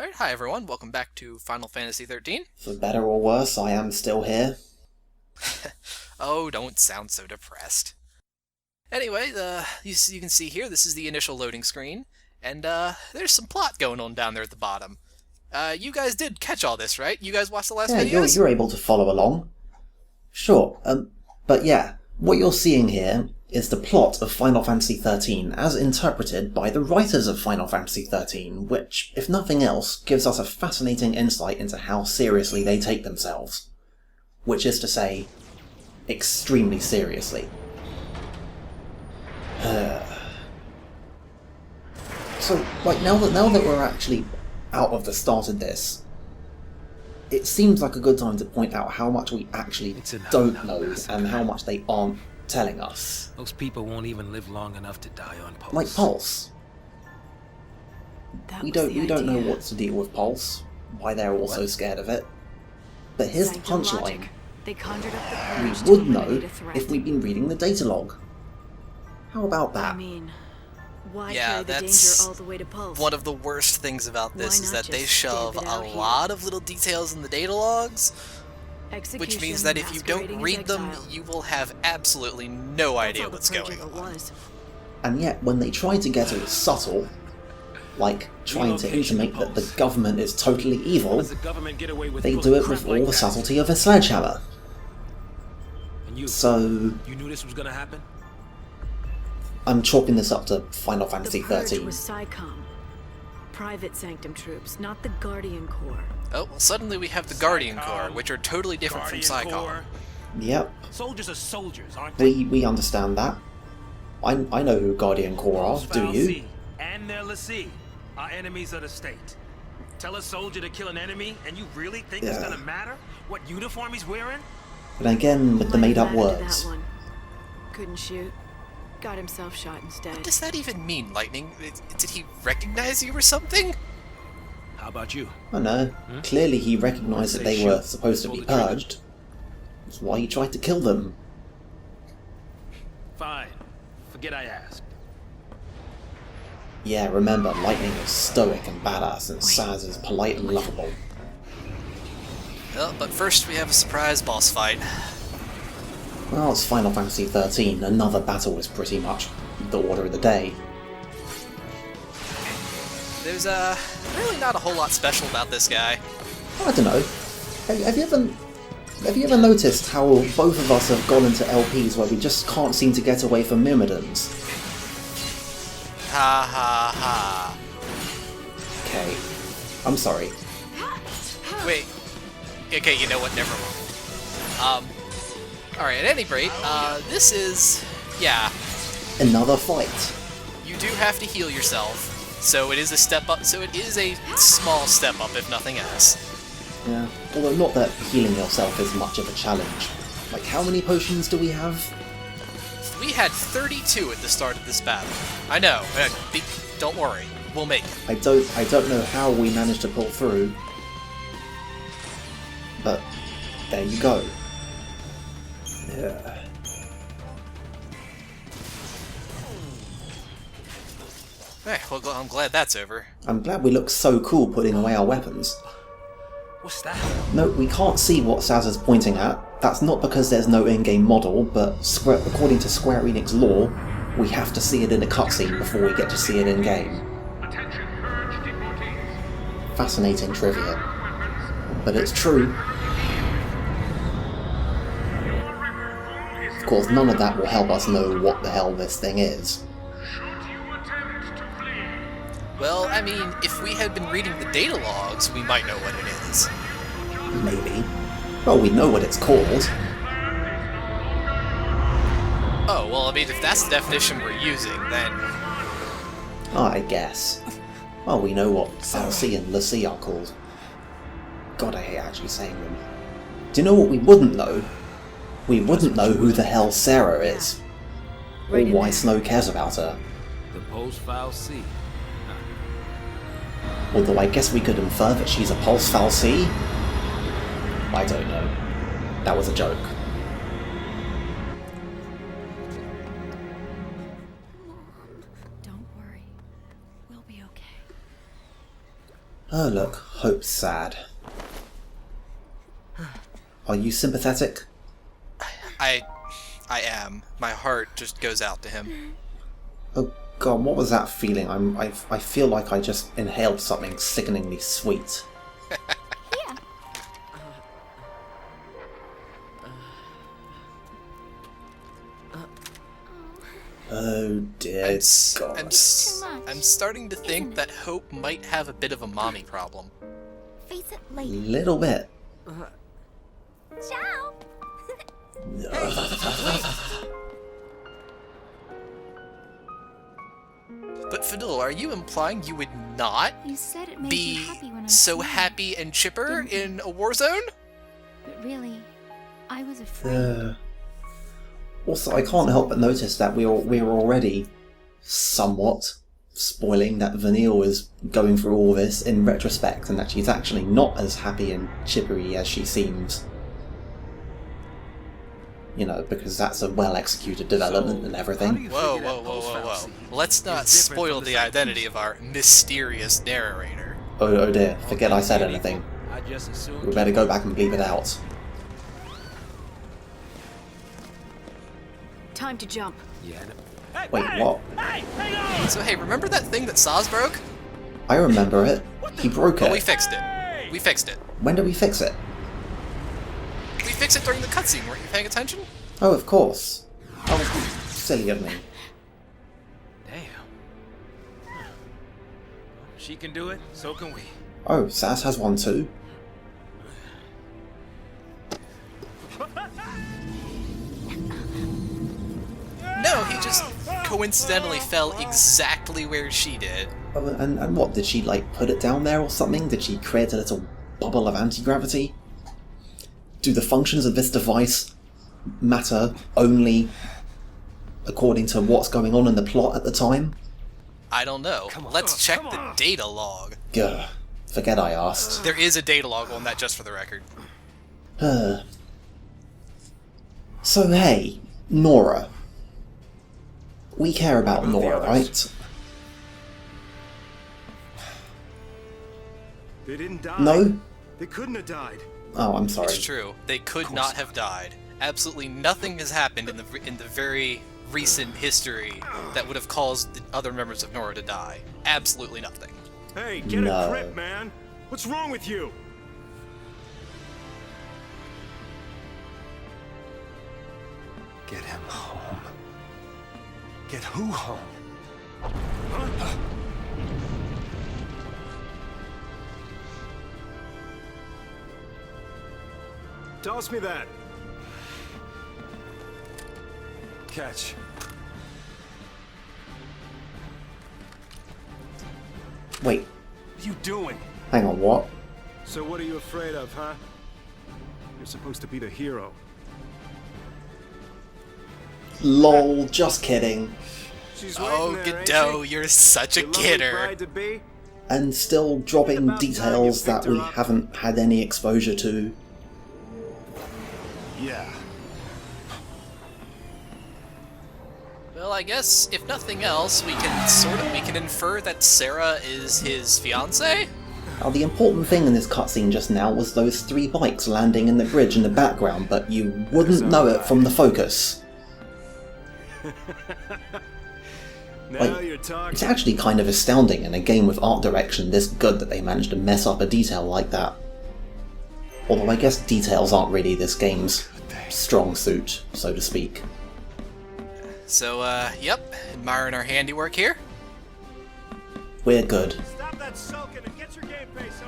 Alright, hi everyone, welcome back to Final Fantasy XIII. For better or worse, I am still here. Oh, don't sound so depressed. Anyway, you can see here, this is the initial loading screen, and there's some plot going on down there at the bottom. You guys did catch all this, right? You guys watched the last Yeah, videos? you're able to follow along. Sure, but yeah, what you're seeing here is the plot of Final Fantasy XIII as interpreted by the writers of Final Fantasy XIII, which, if nothing else, gives us a fascinating insight into how seriously they take themselves. Which is to say, extremely seriously. So, like, now that we're actually out of the start of this, it seems like a good time to point out how much we actually don't know and how much they aren't telling us. Most people won't even live long enough to die on Pulse. Like Pulse. We don't know what to deal with Pulse, why they're all so scared of it. But here's the punchline. We would know if we'd been reading the data log. How about that? Yeah, that's one of the worst things about this, is that they shove a lot of little details in the data logs, which means that if you don't read them, you will have absolutely no idea what's going on. And yet, when they try to get all subtle, like trying to intimate that the government is totally evil, they do it with all the subtlety of a sledgehammer. So, you knew this was gonna happen? I'm chalking this up to Final Fantasy XIII. Was PSICOM. Private Sanctum troops, not the Guardian Corps. Oh, well, suddenly we have the Guardian Corps, which are totally different from PSICOM. Yep. Soldiers are soldiers, aren't they? We understand that. I know who Guardian Corps are, do you? And their lessee are enemies of the state. Tell a soldier to kill an enemy, and you really think it's gonna matter what uniform he's wearing? But again, with the made-up words. Couldn't shoot. Got himself shot instead. What does that even mean, Lightning? Did he recognize you or something? How about you? I know. Clearly he recognised that they were supposed to be purged. That's why he tried to kill them. Fine. Forget I asked. Yeah, remember, Lightning is stoic and badass, and Saz is polite and lovable. Well, but first we have a surprise boss fight. Well, it's Final Fantasy XIII. Another battle is pretty much the order of the day. There's really not a whole lot special about this guy. I don't know. Have you ever noticed how both of us have gone into LPs where we just can't seem to get away from Myrmidons? Ha ha ha. Okay. I'm sorry. Wait. Okay, you know what? Never mind. Alright, at any rate, this is... yeah. Another fight. You do have to heal yourself, so it is a step up, so it is a small step up, if nothing else. Yeah. Although not that healing yourself is much of a challenge. Like, how many potions do we have? We had 32 at the start of this battle. I know. Don't worry. We'll make it. I don't know how we managed to pull through. But there you go. Yeah. Hey, well, I'm glad that's over. I'm glad we look so cool putting away our weapons. What's that? No, we can't see what Saz is pointing at. That's not because there's no in-game model, but according to Square Enix lore, we have to see it in a cutscene before we get to see it in-game. Fascinating trivia. But it's true. Of course, none of that will help us know what the hell this thing is. Well, I mean, if we had been reading the data logs, we might know what it is. Maybe. Well, we know what it's called. Oh, well, I mean, if that's the definition we're using, then... I guess. Well, we know what Fal'Cie and l'Cie are called. God, I hate actually saying them. Do you know what we wouldn't know? We wouldn't know who the hell Sarah is. Or why Snow cares about her. The post-Fal'Cie. Although I guess we could infer that she's a Pulse Fal'Cie? I don't know. That was a joke. Don't worry. We'll be okay. Oh look, Hope's sad. Are you sympathetic? I am. My heart just goes out to him. Oh god, what was that feeling? I feel like I just inhaled something sickeningly sweet. Yeah. Oh dear god. I'm starting to think that Hope might have a bit of a mommy problem. Face it later. Little bit. Ciao. But Fidel, are you implying you would not You said it made be you happy when I was so small. happy and chipper in a war zone? But really, I was afraid. Also, I can't help but notice that we're already somewhat spoiling that Vanille is going through all this in retrospect, and that she's actually not as happy and chippery as she seems. You know, because that's a well-executed development and everything. Whoa. Let's not spoil the identity of our mysterious narrator. Oh dear, forget I said anything. We better go back and bleep it out. Time to jump. Wait, what? So hey, remember that thing that Saz broke? I remember it. He broke Oh, it. we fixed it. We fixed it. When did we fix it? We fixed it during the cutscene, weren't you paying attention? Oh, of course. Oh, silly of me. Damn. She can do it, so can we. Oh, Saz has one too. No, he just coincidentally fell exactly where she did. Oh, and what, did she, like, put it down there or something? Did she create a little bubble of anti-gravity? Do the functions of this device matter only according to what's going on in the plot at the time? I don't know. Let's check the data log. Gah, forget I asked. There is a data log on that, just for the record. So hey, Nora. We care about Nora, right? They didn't die. No? They couldn't have died. Oh, I'm sorry. It's true. They could not have died. Absolutely nothing has happened in the very recent history that would have caused the other members of NORA to die. Absolutely nothing. Hey, get a grip, man. What's wrong with you? Get him home. Get who home? Huh? Toss me that. Catch. Wait, What are you doing? hang on, what? So what are you afraid of, huh? You're supposed to be the hero. LOL, just kidding. She's Oh, waiting there, ain't Godot, she? you're such a Your lovely kidder. bride to be? And still dropping About details time you that picked we her up. haven't had any exposure to. Yeah. Well, I guess if nothing else, we can infer that Sarah is his fiancée. Now, the important thing in this cutscene just now was those 3 bikes landing in the bridge in the background, but you wouldn't know it from the focus. Now Like, you're talking. it's actually kind of astounding in a game with art direction this good that they managed to mess up a detail like that. Although I guess details aren't really this game's strong suit, so to speak. So, yep, admiring our handiwork here. We're good. Stop that sulking and get your game face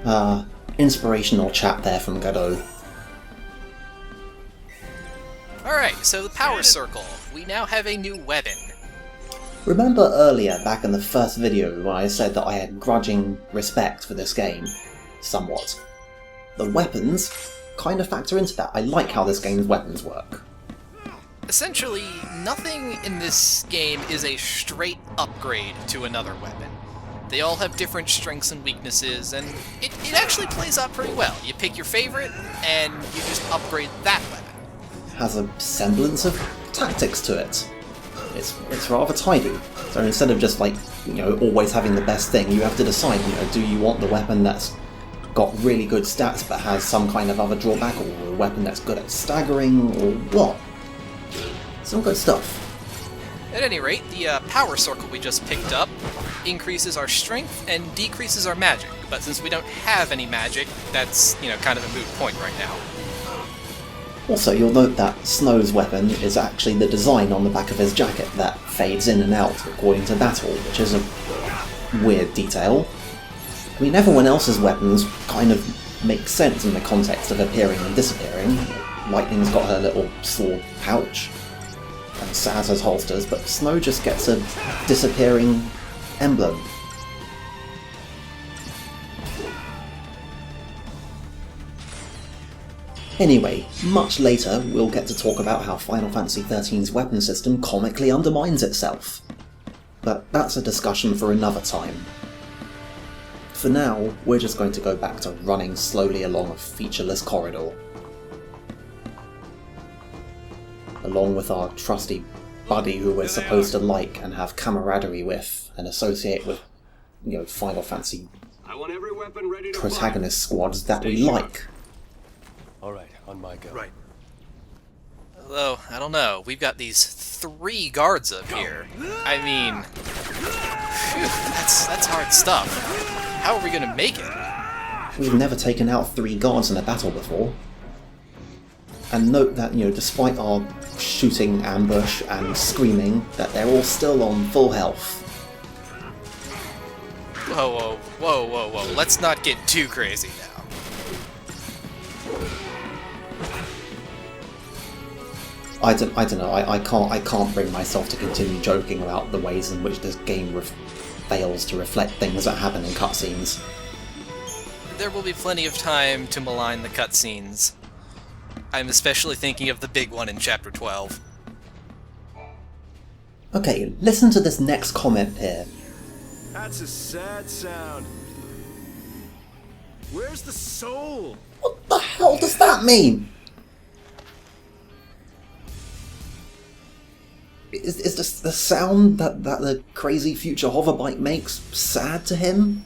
on. Inspirational chat there from Godot. Alright, so the power circle. We now have a new weapon. Remember earlier, back in the first video, when I said that I had grudging respect for this game? Somewhat. The weapons kind of factor into that. I like how this game's weapons work. Essentially, nothing in this game is a straight upgrade to another weapon. They all have different strengths and weaknesses, and it actually plays out pretty well. You pick your favorite, and you just upgrade that weapon. Has a semblance of tactics to it. it's rather tidy. So instead of just like, you know, always having the best thing, you have to decide, you know, do you want the weapon that's got really good stats but has some kind of other drawback, or a weapon that's good at staggering, or what? Some good stuff. At any rate, the power circle we just picked up increases our strength and decreases our magic, but since we don't have any magic, that's, you know, kind of a moot point right now. Also, you'll note that Snow's weapon is actually the design on the back of his jacket that fades in and out according to battle, which is a weird detail. I mean, everyone else's weapons kind of make sense in the context of appearing and disappearing. Lightning's got her little sword pouch, and Saz has holsters, but Snow just gets a disappearing emblem. Anyway, much later we'll get to talk about how Final Fantasy XIII's weapon system comically undermines itself. But that's a discussion for another time. For now, we're just going to go back to running slowly along a featureless corridor. Along with our trusty buddy who we're supposed to like and have camaraderie with and associate with, you know, Final Fantasy protagonist squads that we like. Alright, on my go. Right. Although, I don't know, we've got these 3 guards up here. I mean, phew, that's hard stuff. How are we gonna make it? We've never taken out 3 guards in a battle before. And note that, you know, despite our shooting, ambush, and screaming, that they're all still on full health. Whoa, whoa, whoa, whoa, whoa, let's not get too crazy now. I don't know, I can't bring myself to continue joking about the ways in which this game fails to reflect things that happen in cutscenes. There will be plenty of time to malign the cutscenes. I'm especially thinking of the big one in Chapter 12. Okay, listen to this next comment here. That's a sad sound. Where's the soul? What the hell does that mean? Is this the sound that the crazy future hoverbike makes sad to him?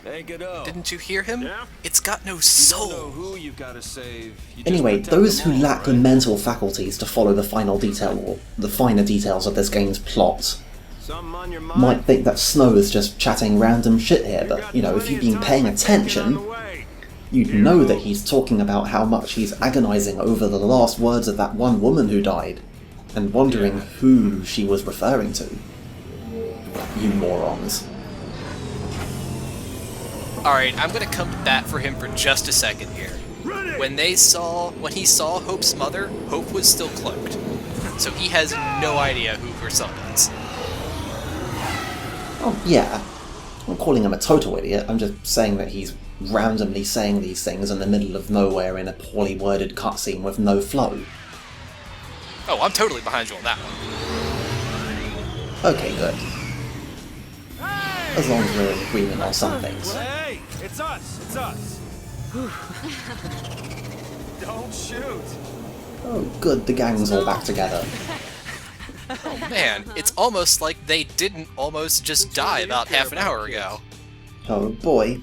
Hey, Godot. Didn't you hear him? Yeah? It's got no You soul. don't know who you've got to save. You just Anyway, protect those them who all, lack the right? mental faculties to follow the final detail or the finer details of this game's plot Something on your mind? might think that Snow is just chatting random shit here, but, you know, if you've been paying attention, you'd know that he's talking about how much he's agonizing over the last words of that one woman who died, and wondering who she was referring to. You morons. Alright, I'm gonna come to bat for him for just a second here. When he saw Hope's mother, Hope was still cloaked. So he has no idea who her son is. Oh, yeah. I'm calling him a total idiot, I'm just saying that he's randomly saying these things in the middle of nowhere in a poorly worded cutscene with no flow. Oh, I'm totally behind you on that one. Okay, good. As long as we're in agreement on some things. Hey, it's us. It's us. Don't shoot. Oh, good, the gang's all back together. Oh man, it's almost like they didn't almost just die about half an hour ago. Oh boy.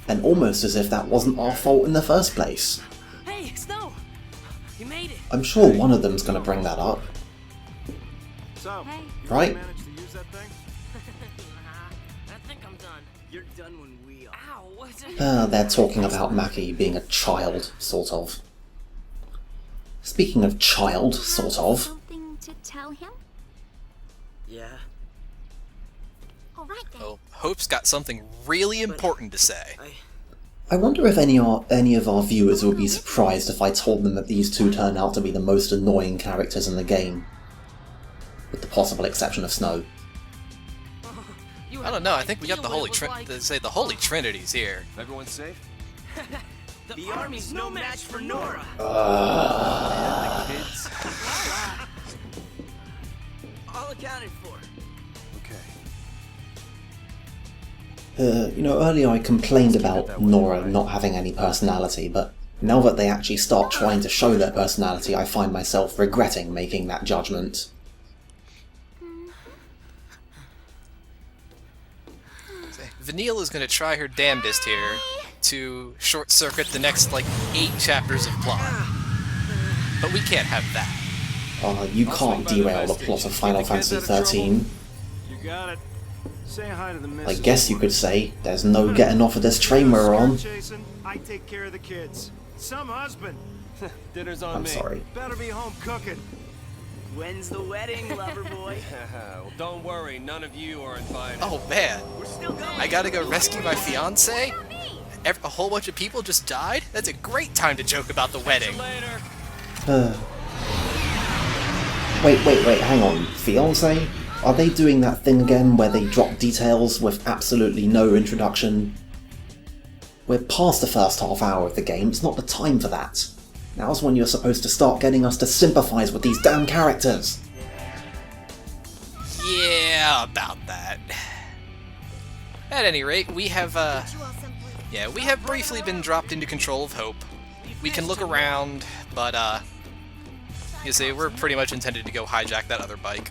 And almost as if that wasn't our fault in the first place. Hey, Snow! You made it! I'm sure one of them's gonna bring that up, So, Hey. you right? managed to use that thing? I think I'm done. You're done when we are. Ow! What's it? They're talking about Maki being a child, sort of. Speaking of child, sort of. Something to tell him? Yeah. All right then. Oh, Hope's got something really important to say. I wonder if any of our viewers would be surprised if I told them that these two turn out to be the most annoying characters in the game. With the possible exception of Snow. I don't know, I think we got the Holy Trinity's here. Everyone safe? The army's no match for NORA. The kids? All accounted for. Okay. You know, earlier I complained about NORA not having any personality, but Now that they actually start trying to show their personality, I find myself regretting making that judgment. Vanille is going to try her damnedest here to short-circuit the next, like, 8 chapters of plot. But we can't have that. You can't derail the plot of Final Fantasy XIII. You got it. Say hi to the I missus. guess you could say, there's no getting off of this train we're on. Jason, I take care of the kids. Some husband. Dinner's on I'm me. sorry. Better be home cooking. When's the wedding, lover boy? Well, don't worry, none of you are invited. Oh man, We're still going. I gotta go rescue my fiancé? A whole bunch of people just died? That's a great time to joke about the wedding. Later. Wait, hang on. Fiancé? Are they doing that thing again where they drop details with absolutely no introduction? We're past the first half hour of the game, it's not the time for that. Now's when you're supposed to start getting us to sympathise with these damn characters. Yeah, about that. At any rate, we have, we have briefly been dropped into control of Hope. We can look around, but, you see, we're pretty much intended to go hijack that other bike.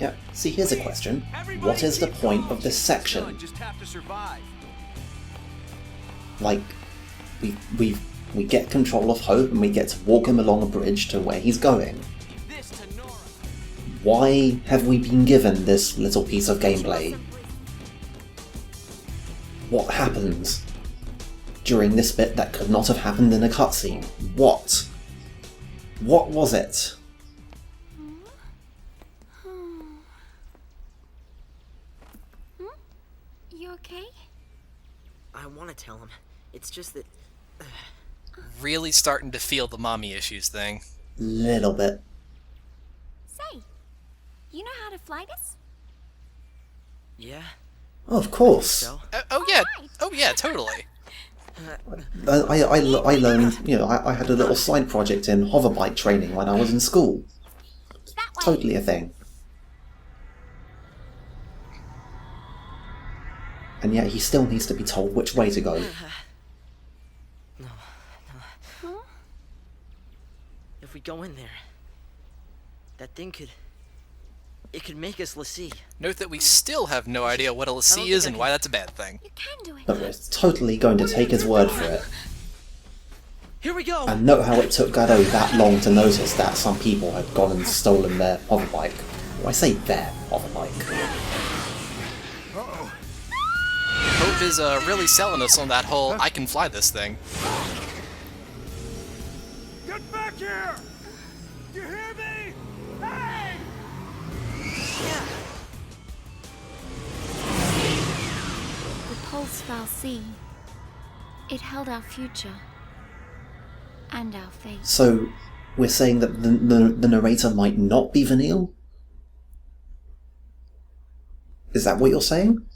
Yeah, see, here's a question. What is the point of this section? Just have to survive. Like, we get control of Hope and we get to walk him along a bridge to where he's going. This to NORA. Why have we been given this little piece of gameplay? What happens during this bit that could not have happened in a cutscene? What? What was it? You okay? I want to tell him. It's just that... Really starting to feel the mommy issues thing. Little bit. Say, you know how to fly this? Yeah? Of course. So? Oh yeah, totally. I learned, you know, I had a little side project in hoverbike training when I was in school. That way. Totally a thing. And yet he still needs to be told which way to go. If we go in there, that thing could... It could make us l'Cie. Note that we still have no idea what a l'Cie is and why that's a bad thing. You can do it. But we're totally going to take his word for it. Here we go! And note how it took Gado that long to notice that some people had gone and stolen their hoverbike. Well, I say their hoverbike. Hope is really selling us on that whole I can fly this thing. Get back here! You hear me? Hey! The pulse fal'Cie. It held our future. And our fate. So, we're saying that the narrator might not be Vanille? Is that what you're saying?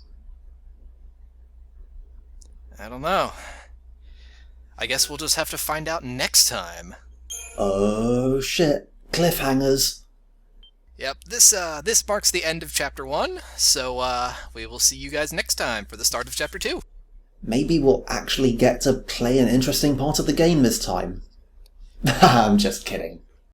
I don't know. I guess we'll just have to find out next time. Oh shit. Cliffhangers. Yep, this marks the end of Chapter 1, so we will see you guys next time for the start of Chapter 2. Maybe we'll actually get to play an interesting part of the game this time. I'm just kidding.